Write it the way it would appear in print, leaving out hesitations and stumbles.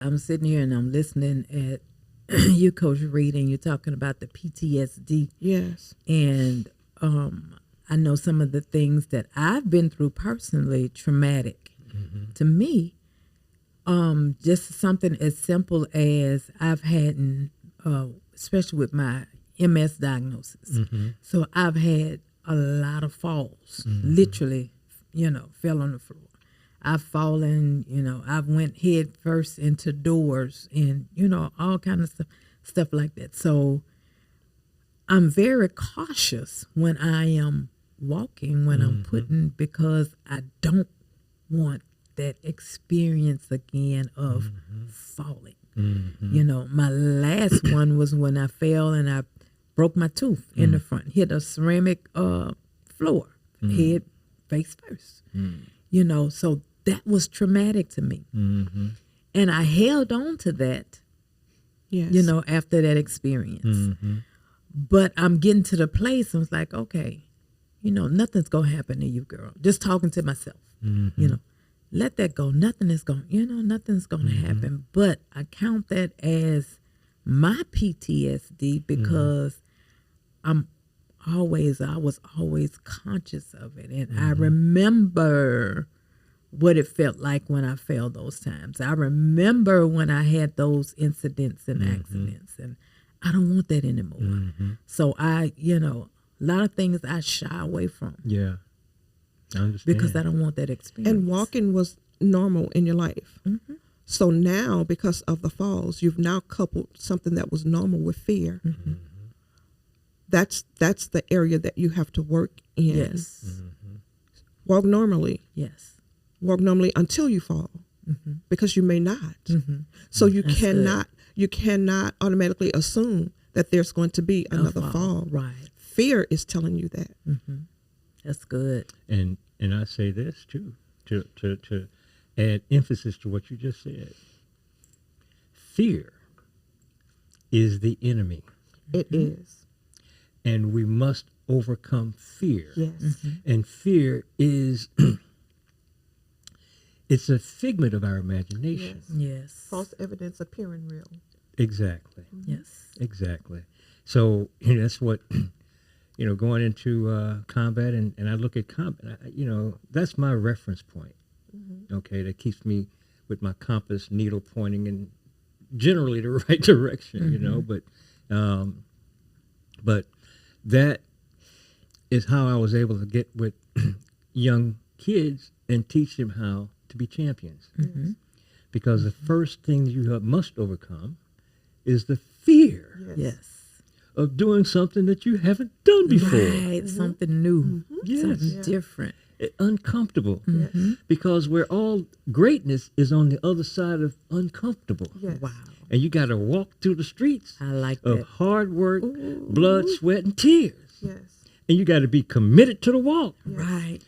I'm sitting here and I'm listening at you, Coach Reed, and you're talking about the PTSD. Yes. And I know some of the things that I've been through personally, traumatic to me. Just something as simple as I've had, especially with my MS diagnosis. So I've had a lot of falls, literally, fell on the floor. I've fallen, I've went head first into doors and, all kind of stuff like that. So I'm very cautious when I am walking, when I'm putting, because I don't want that experience again of falling. My last one was when I fell and I broke my tooth in the front, hit a ceramic floor, head face first. So that was traumatic to me. And I held on to that, after that experience. But I'm getting to the place, I was like, okay, nothing's going to happen to you, girl. Just talking to myself, let that go. Nothing's going to happen. But I count that as my PTSD because I was always conscious of it. And I remember what it felt like when I fell those times. I remember when I had those incidents and accidents, and I don't want that anymore. So a lot of things I shy away from. Yeah, I understand. Because I don't want that experience. And walking was normal in your life. So now, because of the falls, you've now coupled something that was normal with fear. That's the area that you have to work in. Yes. Walk normally. Yes. Walk normally until you fall, because you may not. So you cannot automatically assume that there's going to be another fall. Right. Fear is telling you that. That's good. And I say this too, to add emphasis to what you just said. Fear is the enemy. It is. And we must overcome fear. Yes. And fear is it's a figment of our imagination. Yes. False evidence appearing real. Exactly. Yes. Exactly. So that's what, going into combat, and I look at combat, that's my reference point, okay, that keeps me with my compass needle pointing in generally the right direction, but that is how I was able to get with young kids and teach them how to be champions. Because the first thing you must overcome is the fear of doing something that you haven't done before. Right, something new, something different. Uncomfortable. Because greatness is on the other side of uncomfortable. Wow. And you got to walk through the streets of of hard work, blood, sweat, and tears. Yes. And you got to be committed to the walk. Right.